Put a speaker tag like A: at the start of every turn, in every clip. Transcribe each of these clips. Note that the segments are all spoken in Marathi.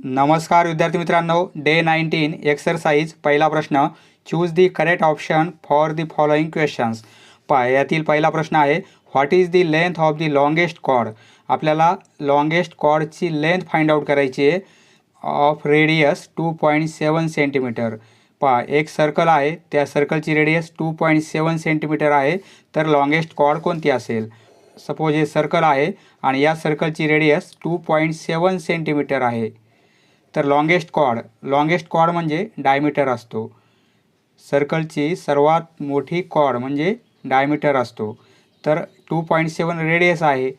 A: नमस्कार विद्यार्थी मित्रांनो, डे 19 एक्सरसाइज पहिला प्रश्न. Choose the correct option for the following questions. यातील पहिला प्रश्न आहे, what is the length of the longest chord. आपल्याला लॉंगेस्ट कॉर्डची लेंथ फाइंड आउट करायची आहे. Of radius 2.7 centimetre. एक सर्कल आहे, त्या सर्कलची रेडियस 2.7 सेंटीमीटर आहे. तर लॉंगेस्ट कॉर्ड कोणती असेल. सपोज हे सर्कल आहे आणि या सर्कलची रेडियस 2.7 सेंटीमीटर आहे. तर लॉंगेस्ट कॉर्ड म्हणजे डायमीटर असतो. सर्कलची सर्वात मोठी कॉर्ड म्हणजे डायमीटर असतो. तर 2.7 रेडियस आहे,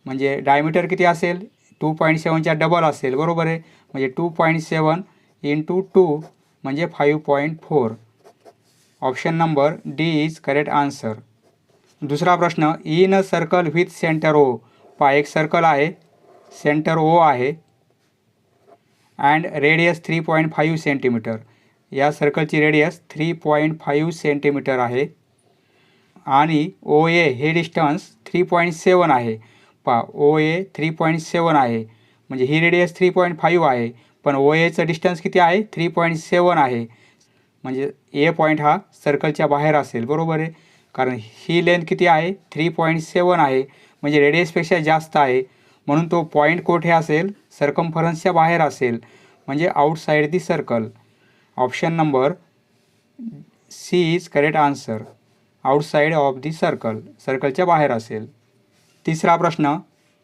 A: म्हणजे डायमीटर किती असेल, 2.7च्या डबल असेल, बरोबर आहे. म्हणजे 2.7 इंटू 2 म्हणजे 5.4. Option number D is correct answer. दुसरा प्रश्न, in a circle with centre O. एक सर्कल आहे, सेंटर ओ आहे अँड रेडियस 3.5 सेंटीमीटर. या सर्कलची रेडियस 3.5 सेंटीमीटर आहे आणि ओ ए हे डिस्टन्स 3.7 आहे. ओ ए 3.7 आहे, म्हणजे ही रेडियस 3.5 आहे, पण ओ एचं डिस्टन्स किती आहे, 3.7 आहे. म्हणजे ए पॉईंट हा सर्कलच्या बाहेर असेल, बरोबर आहे. कारण ही लेंथ किती आहे, 3.7 आहे, म्हणजे रेडियसपेक्षा जास्त आहे. म्हणून तो पॉईंट कोठे असेल, सर्कम्फरन्सच्या बाहेर असेल, म्हणजे outside the circle. Option number C is correct answer. Outside of the circle, सर्कलच्या बाहेर असेल. तिसरा प्रश्न,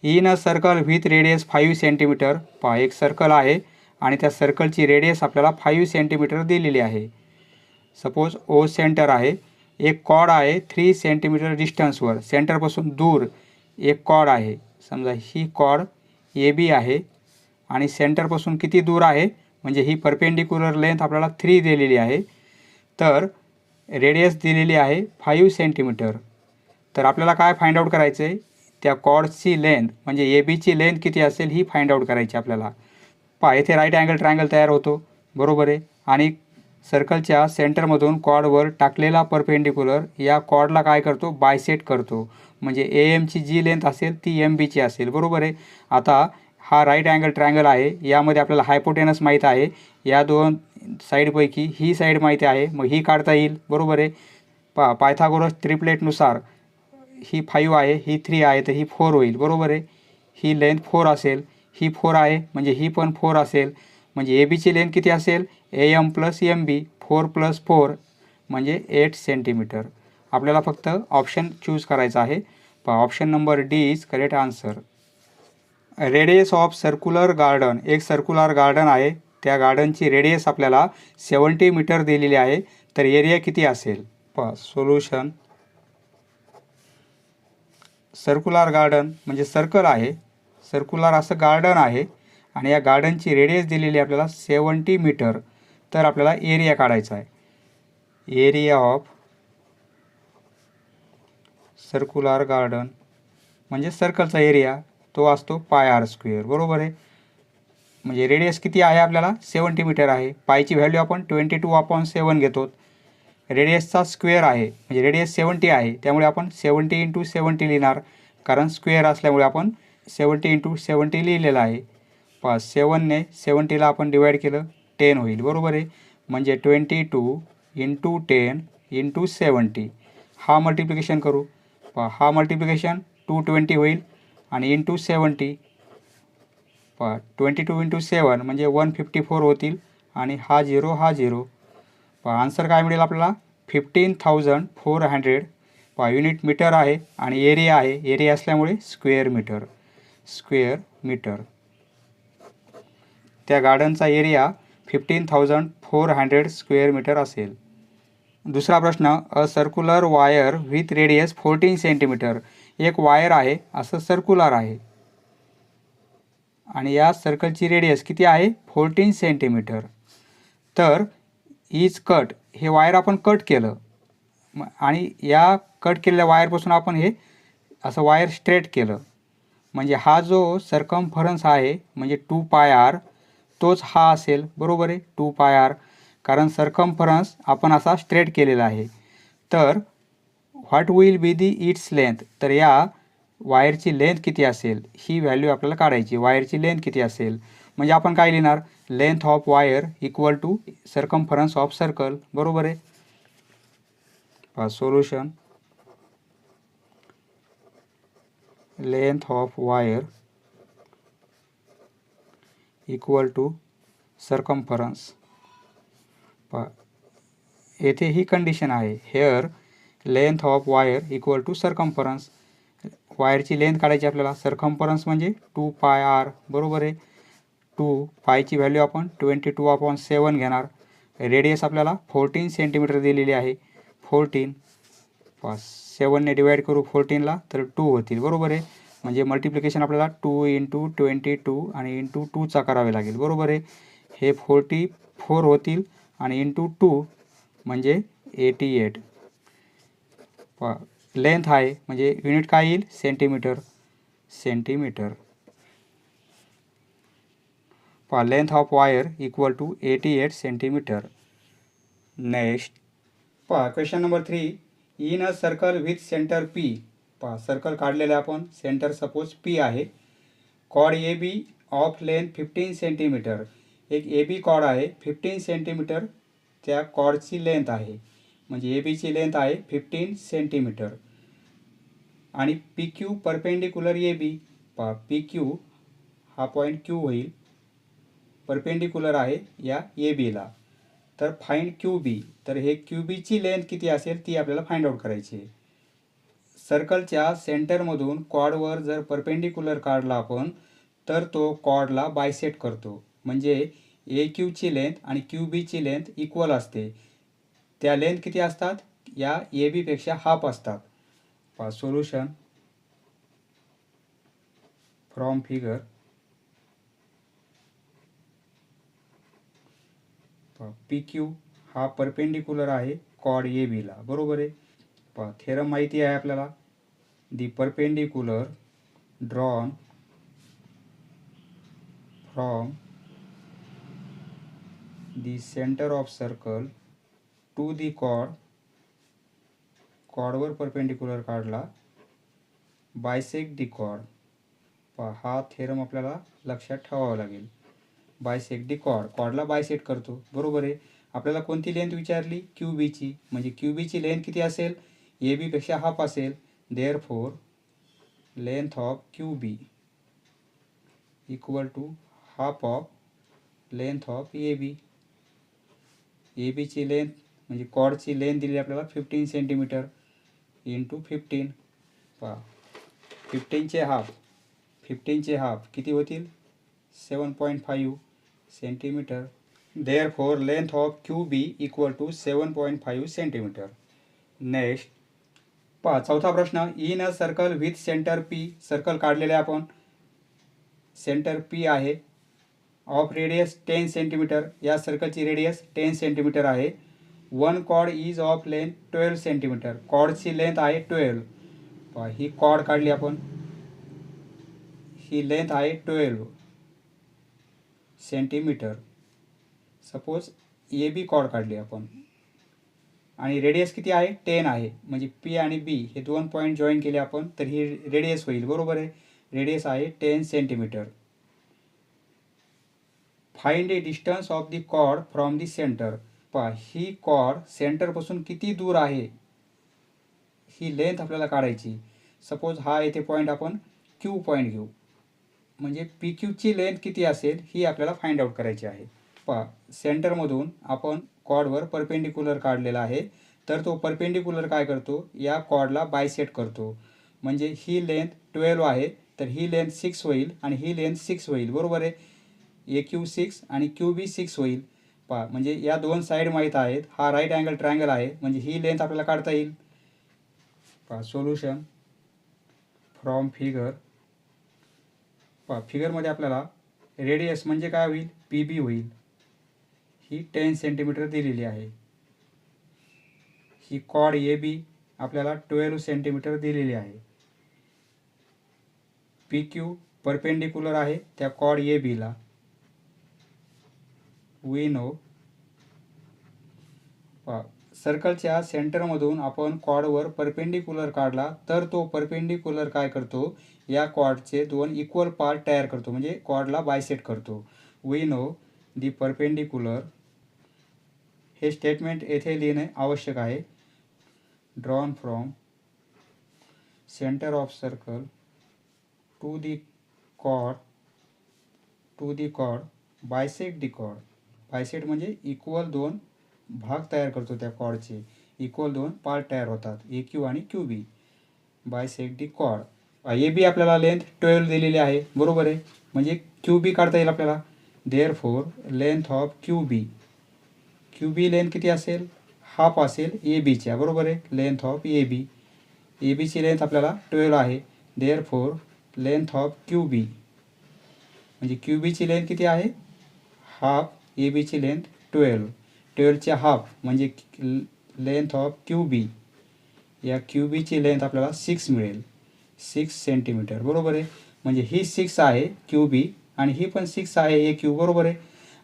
A: in a circle with radius 5 centimetre. एक सर्कल आहे आणि त्या सर्कलची रेडियस आपल्याला 5 सेंटीमीटर दिलेली आहे. सपोज ओ सेंटर आहे, एक कॉर्ड आहे 3 सेंटीमीटर डिस्टन्सवर, सेंटरपासून दूर एक कॉर्ड आहे. समजा ही कॉर्ड ए बी आहे आणि सेंटरपासून किती दूर आहे, म्हणजे ही परपेंडिक्युलर लेंथ आपल्याला 3 दिलेली आहे. तर रेडियस दिलेली आहे 5 सेंटीमीटर. तर आपल्याला काय फाइंड आउट करायचं आहे, त्या कॉर्डची लेंथ म्हणजे ए बीची लेंथ किती असेल ही फाइंड आउट करायची आपल्याला. येथे राईट अँगल ट्रायंगल तयार होतो, बरोबर आहे. आणि सर्कलच्या सेंटरमधून कॉर्डवर टाकलेला परपेंडिक्युलर या कॉर्डला काय करतो, बायसेट करतो. म्हणजे ए एमची जी लेंथ असेल ती एम बीची असेल, बरोबर आहे. आता हा राईट अँगल ट्रायंगल आहे, यामध्ये आपल्याला हायपोटेनस माहीत आहे. या दोन साईडपैकी ही साईड माहिती आहे, मग ही काढता येईल, बरोबर आहे. पायथागोरस ट्रिपलेटनुसार ही 5 आहे, ही 3 आहे, तर ही 4 होईल, बरोबर आहे. ही लेंथ 4 असेल, ही 4 आहे, म्हणजे ही पण 4 असेल. म्हणजे ए बीची लेंथ किती असेल, A M plus M B, 4 + 4 म्हणजे 8 सेंटीमीटर. आपल्याला फक्त ऑप्शन चूज करायचा आहे. Option number D is correct answer. Radius of circular garden. एक सर्क्युलर गार्डन आहे, त्या गार्डनची रेडियस आपल्याला 70 मीटर दिलेली आहे. तर एरिया किती असेल. सोल्युशन. सर्क्युलर गार्डन म्हणजे सर्कल आहे, सर्क्युलर असं गार्डन आहे आणि या गार्डनची रेडियस दिलेली आपल्याला 70 मीटर. तर आपल्याला एरिया काढायचा आहे. एरिया ऑफ सर्क्युलर गार्डन म्हणजे सर्कलचा एरिया, तो असतो πr², बरोबर आहे. म्हणजे रेडियस किती आहे आपल्याला, 70 मीटर आहे. पायची व्हॅल्यू आपण 22/7 घेतो. रेडियसचा स्क्वेअर आहे, म्हणजे रेडियस 70 आहे, त्यामुळे आपण 70 × 70 लिहिणार, कारण स्क्वेअर असल्यामुळे आपण 70 × 70 लिहिलेलं आहे. 7ने 70ला आपण डिवाईड केलं, 10 होईल, बरोबर आहे. म्हणजे 22 × 10 × 70. हा मल्टिप्लिकेशन करू. हा मल्टिप्लिकेशन 220 होईल आणि इंटू 70. 22 × 7 म्हणजे 154 होतील आणि हा 0 हा 0. आन्सर काय मिळेल आपल्याला, 15,400. युनिट मीटर आहे आणि एरिया आहे, एरिया असल्यामुळे स्क्वेअर मीटर. त्या गार्डनचा एरिया 15,400 स्क्वेअर मीटर असेल. दुसरा प्रश्न, a circular wire with radius 14 centimetre. एक वायर आहे, असं सर्क्युलर आहे आणि या सर्कलची रेडियस किती आहे, 14 सेंटीमीटर. तर इज कट, हे वायर आपण कट केलं आणि या कट केलेल्या वायरपासून आपण हे असं वायर स्ट्रेट केलं. म्हणजे हा जो सर्कम्फरन्स आहे म्हणजे 2πr, तोच हा असेल, बरोबर आहे, 2πr. कारण सर्कम्फरन्स आपण असा स्ट्रेट केलेला आहे. तर what will be the its length. तर या वायरची लेंथ किती असेल ही व्हॅल्यू आपल्याला काढायची. वायरची लेंथ किती असेल, म्हणजे आपण काय लिहिणार, length of wire equal to circumference of circle, बरोबर आहे. Solution, length of wire equal to circumference. येथे ही कंडिशन आहे, here length of wire equal to circumference. वायरची लेंथ काढायची आपल्याला, सर्कम्फरन्स म्हणजे 2πr, बरोबर आहे. 2 पायची व्हॅल्यू आपण 22/7 घेणार. रेडियस आपल्याला 14 सेंटीमीटर दिलेली आहे. 14 7ने डिवाइड करू 14ला तर 2 होतील, बरोबर आहे. म्हणजे मल्टिप्लिकेशन आपल्याला 2 × 22 आणि × 2चा करावे लागेल, बरोबर आहे. हे 44 होतील आणि × 2 म्हणजे 88. लेंथ आहे म्हणजे युनिट काय येईल, centimetre. Length of wire equal to 88 centimetre. Next question number 3. In a circle with centre P. Circle काढलेलं आपण, सेंटर सपोज P आहे. Chord AB of length 15 centimetre. एक AB कॉर्ड आहे, 15 सेंटीमीटर त्या कॉर्डची लेंथ आहे, म्हणजे ABची लेंथ आहे 15 सेंटीमीटर. आणि PQ परपेंडिक्युलर AB. PQ हा पॉईंट Q होईल, परपेंडिक्युलर आहे या ABला. तर फाइंड QB. तर हे QBची लेंथ किती असेल ती आपल्याला फाइंड आउट करायची आहे. सर्कलच्या सेंटरमधून कॉर्डवर जर परपेंडिक्युलर काढला आपण तर तो कॉर्डला बायसेट करतो, म्हणजे AQची लेंथ आणि QBची लेंथ इक्वल असते. त्या लेंथ किती असतात, या AB पेक्षा हाफ असतात. Solution from figure. PQ हा परपेंडिक्युलर आहे कॉर्ड ABला, बरोबर आहे. थेरम माहिती आहे आपल्याला, the perpendicular drawn from the centre of circle to the chord. कॉर्डवर परपेंडिक्युलर काढला, बायसेक्ट दी कॉर्ड. हा थेरम आपल्याला लक्षात ठेवावा लागेल. बायसेक्ट दी कॉर्ड, कॉर्डला बायसेक्ट करतो, बरोबर आहे. आपल्याला कोणती लेंथ विचारली, QBची, म्हणजे QBची लेंथ किती असेल, AB पेक्षा हाफ असेल. Therefore length of QB equal to half of length of AB. ABची लेंथ म्हणजे कॉर्डची लेंथ दिली आपल्याला 15 सेंटीमीटर × 15. 15चे हाफ किती होतील, 7.5 centimetre. Therefore length of QB equal to 7.5 centimetre. Next चौथा प्रश्न. In a circle with centre P. Circle काढलेले आपण, सेंटर P आहे, ऑफ रेडियस 10 सेंटीमीटर. या सर्कलची रेडियस 10 सेंटीमीटर आहे. One chord is of length 12 centimetre. कॉर्डची लेंथ आहे 12. ही कॉर्ड काढली आपण, ही लेंथ आहे 12 सेंटीमीटर. सपोज AB कॉर्ड काढली आपण आणि रेडियस किती आहे, 10 आहे, म्हणजे P आणि B हे दोन पॉईंट जॉईन केले आपण तर ही रेडियस होईल, बरोबर आहे. रेडियस आहे 10 centimetre. Find a distance of the chord from the centre. ही कॉर्ड सेंटरपासून किती दूर आहे ही लेंथ आपल्याला काढायची. सपोज हा येथे पॉईंट आपण Q पॉईंट घेऊ, म्हणजे PQची लेंथ किती असेल ही आपल्याला फाइंड आउट करायची आहे. सेंटरमधून आपण कॉर्डवर परपेंडिक्युलर काढलेला आहे, तर तो परपेंडिक्युलर काय करतो, या कॉर्डला बायसेट करतो, म्हणजे ही लेंथ 12 आहे तर ही लेंथ 6 होईल आणि ही लेंथ 6 होईल, बरोबर आहे. AQ 6 आणि QB 6 होईल. म्हणजे या दोन साईड माहीत आहेत, हा राईट अँगल ट्रायंगल आहे, म्हणजे ही लेंथ आपल्याला काढता येईल. Solution from figure. फिगरमध्ये आपल्याला रेडियस म्हणजे काय होईल, PB होईल. ही 10 सेंटीमीटर दिलेली आहे. ही कॉर्ड AB आपल्याला 12 सेंटीमीटर दिलेली आहे. PQ परपेंडिक्युलर आहे त्या कॉर्ड ABला. वी नो सर्कलच्या सेंटरमधून आपण कॉर्डवर परपेंडिक्युलर काढला तर तो परपेंडिक्युलर काय करतो, या कॉर्डचे दोन इक्वल पार्ट तयार करतो, म्हणजे कॉर्डला बायसेट करतो. वी नो दी परपेंडिक्युलर, हे स्टेटमेंट येथे लिहिणे आवश्यक आहे. Drawn from centre of circle to the chord bisect the chord. Bisect म्हणजे इक्वल दोन भाग तयार करतो, त्या कॉर्डचे इक्वल दोन पार्ट तयार होतात, ए क्यू आणि Q B. Bisect the chord. A B आपल्याला लेंथ 12 दिलेली आहे, बरोबर आहे, म्हणजे क्यू बी काढता येईल आपल्याला. Therefore length of Q B length किती असेल, हाफ असेल ए बीच्या, बरोबर आहे. लेंथ ऑफ ए बीची लेंथ आपल्याला 12 आहे. देअरफॉर लेंथ ऑफ क्यू बी, म्हणजे क्यू बीची लेंथ किती आहे, हाफ. ए बीची लेंथ 12चे हाफ म्हणजे लेंथ ऑफ क्यू बी. या क्यू बीची लेंथ आपल्याला 6 मिळेल, 6 सेंटीमीटर, बरोबर आहे. म्हणजे ही 6 आहे क्यू बी आणि ही पण 6 आहे ए क्यू, बरोबर आहे.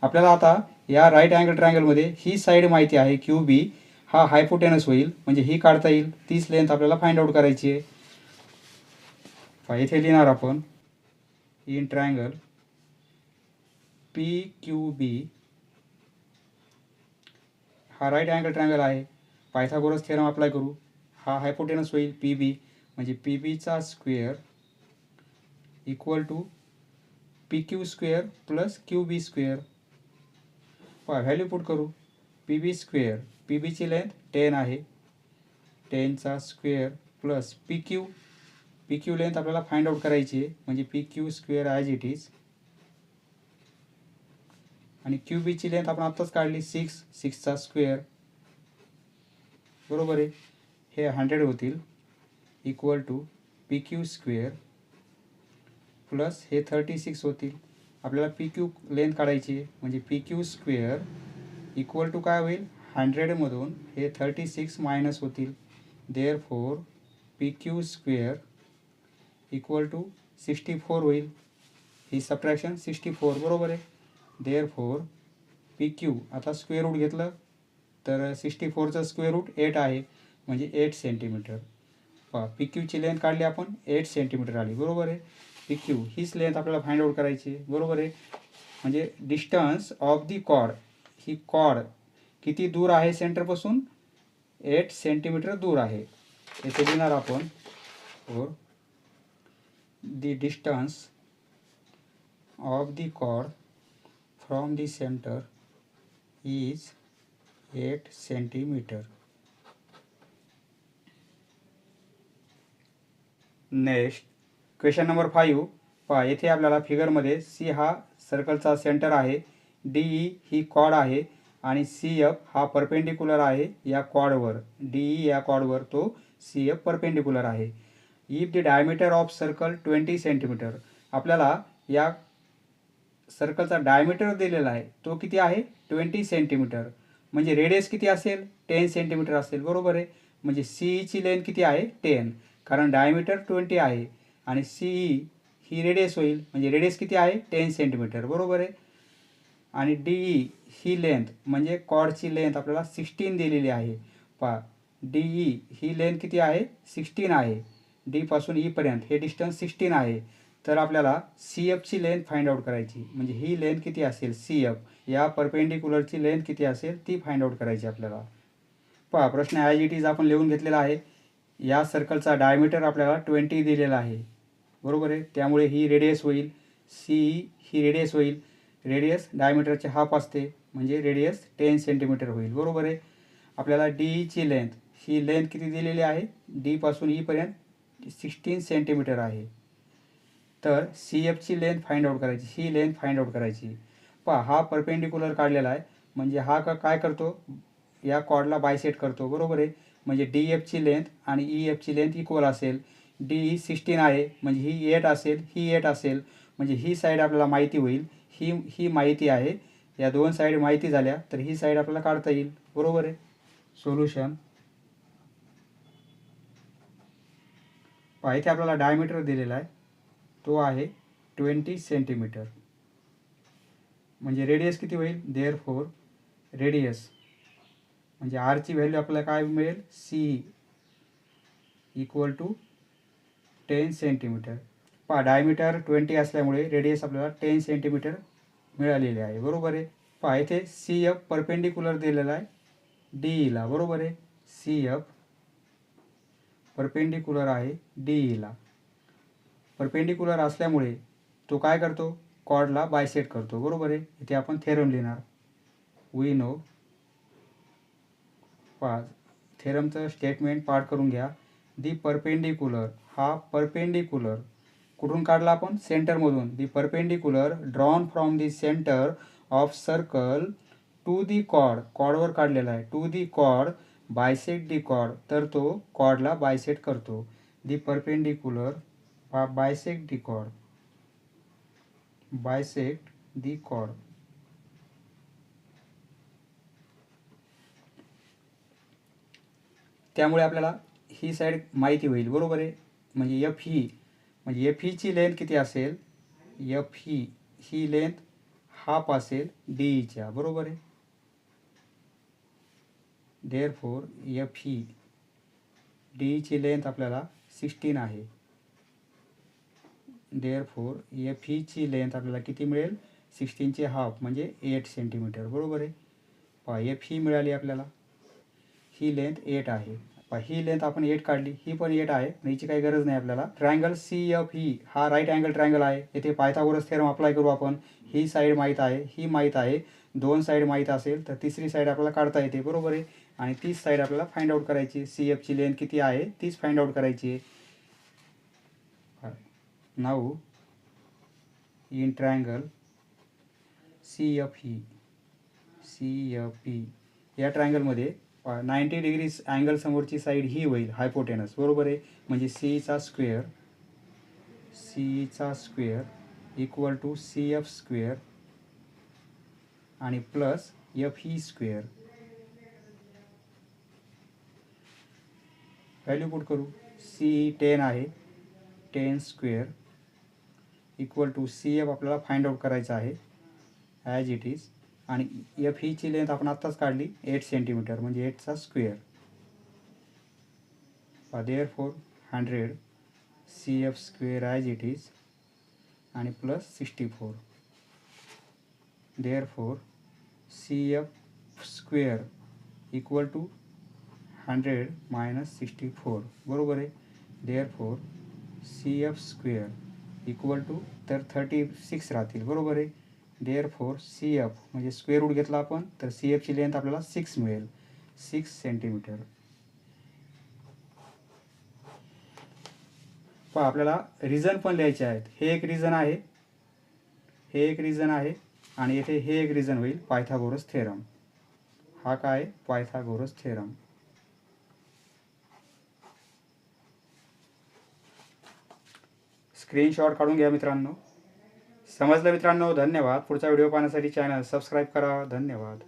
A: आपल्याला आता या राईट अँगल ट्रायंगलमध्ये ही साईड माहिती आहे, क्यू बी हा हायपोटेनस होईल, म्हणजे ही काढता येईल. तीच लेंथ आपल्याला फाइंड आउट करायची आहे. इथे लिहिणार आपण in triangle P Q B, हा राईट अँगल ट्रायंगल आहे. पायथागोरस थेरम अप्लाय करू. हा हायपोटेनस होईल पी बी, म्हणजे पी बीचा square equal to P Q square plus Q B square. Value put करू. पी बी स्क्वेअर, पी बीची लेंथ 10 आहे, 10चा square plus P Q length आपल्याला फाइंड आउट करायची आहे, म्हणजे P Q square as it is. आणि क्यू बीची लेंथ आपण आत्ताच काढली 6चा स्क्वेअर, बरोबर आहे. हे 100 होतील equal to P Q square plus हे 36 होतील. आपल्याला पी क्यू लेंथ काढायची आहे, म्हणजे P Q square equal to काय होईल, 100मधून हे 36 मायनस होतील. Therefore P Q square equal to 64 होईल. ही सबट्रॅक्शन 64, बरोबर आहे. देअरफॉर पी क्यू, आता स्क्वेअर रूट घेतलं तर 64चं स्क्वेअर रूट 8 आहे, म्हणजे 8 सेंटीमीटर. पी क्यूची लेंथ काढली आपण, 8 सेंटीमीटर आली, बरोबर आहे. पी क्यू हीच लेंथ आपल्याला फाइंड आउट करायची आहे, बरोबर आहे. म्हणजे डिस्टन्स ऑफ दी कॉर्ड, ही कॉर्ड किती दूर आहे सेंटरपासून, 8 सेंटीमीटर दूर आहे. येथे लिहिणार आपण और the distance of the chord from the centre is 8 centimetre. Next question number 5. पहा येथे आपल्याला फिगरमध्ये सी हा सर्कलचा सेंटर आहे, डी ई ही कॉर्ड आहे आणि सी एफ हा परपेंडिक्युलर आहे या कॉर्डवर. डी ई या कॉर्डवर तो सी एफ परपेंडिक्युलर आहे. If the diameter of circle 20 centimetre, आपल्याला या सर्कलचा डायमीटर दिलेला आहे, तो किती आहे, 20 सेंटीमीटर. म्हणजे रेडियस किती असेल, 10 सेंटीमीटर असेल, बरोबर आहे. म्हणजे सीईची लेंथ किती आहे, 10, कारण डायमीटर 20 आहे आणि सीई ही रेडियस होईल, म्हणजे रेडियस किती आहे, 10 सेंटीमीटर, बरोबर आहे. आणि डीई ही लेंथ म्हणजे कॉर्डची लेंथ आपल्याला 16 दिलेली आहे. पहा डीई ही लेंथ किती आहे, 16 आहे. डी पासून ईपर्यंत हे डिस्टन्स 16 आहे. तर आपल्याला सी एफची लेंथ फाइंड आउट करायची, म्हणजे ही लेंथ किती असेल, सी एफ या परपेंडिक्युलरची लेंथ किती असेल ती फाइंड आउट करायची आपल्याला. पहा प्रश्न ॲज इट इज आपण लिहून घेतलेला आहे. या सर्कलचा डायमीटर आपल्याला 20 दिलेला आहे, बरोबर आहे. त्यामुळे ही रेडियस होईल, सीई ही रेडियस होईल. रेडियस डायमीटरचे हाफ असते, म्हणजे रेडियस 10 सेंटीमीटर होईल, बरोबर आहे. आपल्याला डीईची लेंथ, ही लेंथ किती दिलेली आहे, डी पासून ईपर्यंत 16 सेंटीमीटर आहे. तर सी एफची लेंथ फाइंड आउट करायची, ही लेंथ फाइंड आउट करायची. पहा हा परपेंडिक्युलर काढलेला आहे, म्हणजे हा काय करतो, या कॉर्डला बायसेट करतो, बरोबर आहे. म्हणजे डी एफची लेंथ आणि ई एफची लेंथ इक्वल असेल. डी 16 आहे, म्हणजे ही 8 असेल, ही 8 असेल, म्हणजे ही साईड आपल्याला माहिती होईल, ही माहिती आहे. या दोन साईड माहिती झाल्या तर ही साईड आपल्याला काढता येईल, बरोबर आहे. सोल्युशन. पहा इथे आपल्याला डायमीटर दिलेला आहे, तो आहे 20 सेंटीमीटर. म्हणजे रेडियस किती होईल, देअरफॉर रेडियस म्हणजे आरची व्हॅल्यू आपल्याला काय मिळेल, सी इक्वल टू 10 सेंटीमीटर. पहा डायमीटर 20 असल्यामुळे रेडियस आपल्याला 10 सेंटीमीटर मिळालेले आहे. बरोबर आहे. पहा इथे सी एफ परपेंडिक्युलर दिलेला आहे डीईला. बरोबर आहे. सी एफ परपेंडिक्युलर आहे डीईला. परपेंडिक्युलर असल्यामुळे तो काय करतो, कॉर्डला बायसेट करतो. बरोबर आहे. इथे आपण थेरम लिहिणार. We know. पहा थेरमचं स्टेटमेंट पाठ करून घ्या. दी परपेंडिक्युलर, हा परपेंडिक्युलर कुठून काढला आपण, सेंटरमधून. The perpendicular drawn from the centre of circle to the chord, कॉर्डवर काढलेला आहे, to the chord bisect the chord, तर तो कॉर्डला बायसेट करतो. The perpendicular bisect the chord, bisect the chord. त्यामुळे आपल्याला ही साईड माहिती होईल. बरोबर आहे. म्हणजे एफ ही, म्हणजे एफ हीची लेंथ किती असेल, एफ ही लेंथ हाफ असेल डीईच्या. बरोबर आहे. देअरफॉर एफ ही, डीईची लेंथ आपल्याला 16 आहे. देअरफॉर एफ हीची लेंथ आपल्याला किती मिळेल, 16चे हाफ म्हणजे 8 सेंटीमीटर. बरोबर आहे. पहा एफ ही मिळाली आपल्याला, ही लेंथ 8 आहे. ही लेंथ आपण 8 काढली, ही पण 8 आहे, पण हिची काही गरज नाही आपल्याला. ट्रायंगल सी एफ ही हा राईट अँगल ट्रायंगल आहे. येथे पायथागोरस थेरम अप्लाय करू आपण. ही साईड माहीत आहे, ही माहीत आहे. 2 साईड माहीत असेल तर तिसरी साईड आपल्याला काढता येते. बरोबर आहे. आणि तीच साईड आपल्याला फाइंड आउट करायची. सी एफची लेंथ किती आहे तीच फाइंड आउट करायची आहे. Now in triangle C F E, या ट्रायंगलमध्ये 90 डिग्रीज अँगल समोरची साईड ही होईल हायपोटेनस. बरोबर आहे. म्हणजे सीचा square equal to C F square आणि plus F E square. Value put करू. सी 10 आहे, 10 square equal to C F आपल्याला फाइंड आउट करायचं आहे ॲज इट इज. आणि एफ हीची लेंथ आपण आत्ताच काढली 8 सेंटीमीटर, म्हणजे 8चा square. Therefore 100 C F square as it is आणि plus 64. Therefore C F square equal to 100 minus 64. बरोबर आहे. Therefore C F square equal to, तर 36 राहतील. बरोबर आहे. देअरफॉर सी एफ म्हणजे स्क्वेअर रूट घेतला आपण तर सी एफची लेंथ आपल्याला 6 मिळेल, 6 सेंटीमीटर. पहा आपल्याला रिझन पण लिहायचे आहेत. हे एक रिझन आहे, हे एक रिझन आहे आणि येथे हे एक रिझन होईल पायथागोरस थेरम. हा काय, पायथागोरस थेरम. स्क्रीनशॉट काढून घ्या मित्रांनो. समजलं मित्रांनो? धन्यवाद. पुढचा व्हिडिओ पाहण्यासाठी चॅनल सबस्क्राईब करा. धन्यवाद.